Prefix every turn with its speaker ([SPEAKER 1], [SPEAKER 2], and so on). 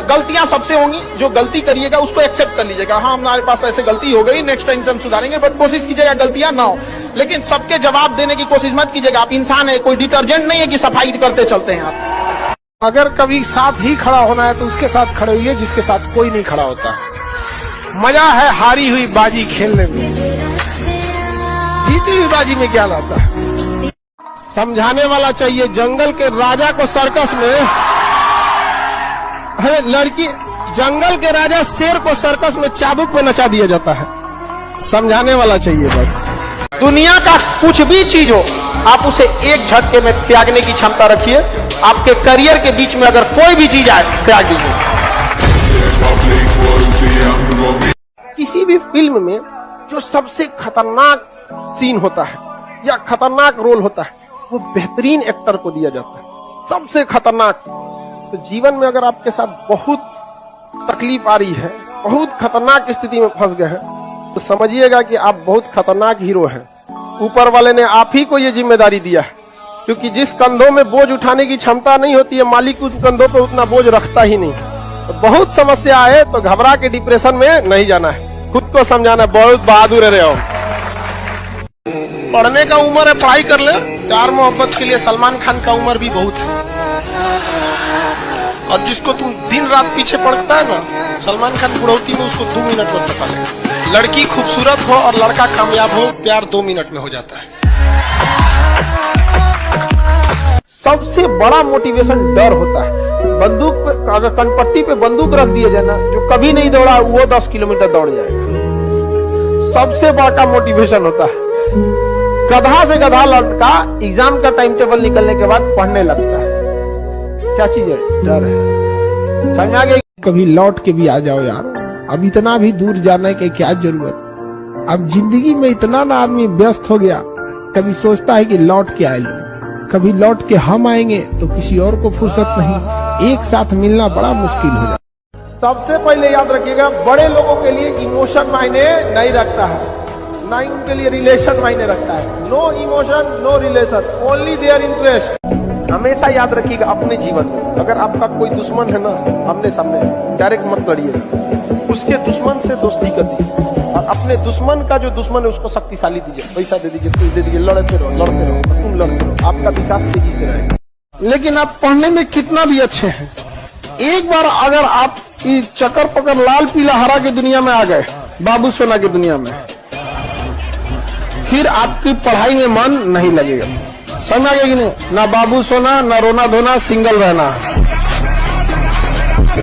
[SPEAKER 1] गलतियां सबसे होंगी, जो गलती करिएगा उसको एक्सेप्ट कर लीजिएगा। हाँ, हमारे पास ऐसे गलती हो गई, नेक्स्ट टाइम से हम सुधारेंगे, बट कोशिश कीजिएगा गलतियां ना हो। लेकिन सबके जवाब देने की कोशिश मत कीजिएगा। आप इंसान है, कोई डिटर्जेंट नहीं है कि सफाई करते चलते हैं आप।
[SPEAKER 2] अगर कभी साथ ही खड़ा होना है तो उसके साथ खड़े हुए जिसके साथ कोई नहीं खड़ा होता। मजा है हारी हुई बाजी खेलने में, जीती हुई बाजी में क्या लाता है। समझाने वाला चाहिए। जंगल के राजा को सर्कस में, अरे लड़की, जंगल के राजा शेर को सर्कस में चाबुक पे नचा दिया जाता है। समझाने वाला चाहिए बस।
[SPEAKER 1] दुनिया का कुछ भी चीज हो, आप उसे एक झटके में त्यागने की क्षमता रखिए। आपके करियर के बीच में अगर कोई भी चीज आए, त्याग दीजिए।
[SPEAKER 2] किसी भी फिल्म में जो सबसे खतरनाक सीन होता है या खतरनाक रोल होता है, वो बेहतरीन एक्टर को दिया जाता है, सबसे खतरनाक। तो जीवन में अगर आपके साथ बहुत तकलीफ आ रही है, बहुत खतरनाक स्थिति में फंस गए हैं, तो समझिएगा कि आप बहुत खतरनाक हीरो हैं। ऊपर वाले ने आप ही को ये जिम्मेदारी दिया है, क्योंकि जिस कंधों में बोझ उठाने की क्षमता नहीं होती है, मालिक उस कंधों पे उतना बोझ रखता ही नहीं। तो बहुत समस्या आए तो घबरा के डिप्रेशन में नहीं जाना है, खुद को समझाना। बहुत बहादुर रहे हो। पढ़ने का उम्र है, पढ़ाई कर ले। प्यार मोहब्बत के लिए सलमान खान का उम्र भी बहुत है। और जिसको तुम दिन रात पीछे पड़ता है ना, सलमान खान बुढ़ौती में उसको 2 मिनट में फंसा ले। लड़की खूबसूरत हो और लड़का कामयाब हो, प्यार 2 मिनट में हो जाता है। सबसे बड़ा मोटिवेशन डर होता है। बंदूक पे, अगर कनपट्टी पे बंदूक रख दिया जाए ना, जो कभी नहीं दौड़ा वो 10 किलोमीटर दौड़ जाएगा। सबसे बड़ा मोटिवेशन होता है। गधा से गधा लड़का एग्जाम का टाइम टेबल निकलने के बाद पढ़ने लगता है। क्या चीज है? डर है। समझ आ गई? कभी लौट के भी आ जाओ यार। अब इतना भी दूर जाने की क्या जरूरत। अब जिंदगी में इतना ना आदमी व्यस्त हो गया, कभी सोचता है कि लौट के आए लोग, कभी लौट के हम आएंगे तो किसी और को फुर्सत नहीं। एक साथ मिलना बड़ा मुश्किल हो जाता है। सबसे पहले याद रखिएगा, बड़े लोगों के लिए इमोशन मायने नहीं रखता है, ना ही उनके लिए रिलेशन मायने रखता है। No emotion, no relation, only their interest. हमेशा याद रखिएगा अपने जीवन में, अगर आपका कोई दुश्मन है ना, आमने सामने डायरेक्ट मत लड़िए, उसके दुश्मन से दोस्ती कर दीजिए। और अपने दुश्मन का जो दुश्मन है उसको शक्तिशाली दीजिए, पैसा दे दीजिए, कुछ दे दीजिए, लड़ते रहो, तुम लड़ते रहो, आपका विकास तेजी से रहेगा। लेकिन आप पढ़ने में कितना भी अच्छे हैं, एक बार अगर आप इस चक्कर पकड़ लाल पीला हरा की दुनिया में आ गए, बाबू सोना की दुनिया में, फिर आपकी पढ़ाई में मन नहीं लगेगा। समझ आ गया कि नहीं? ना बाबू सोना, ना रोना धोना, सिंगल रहना।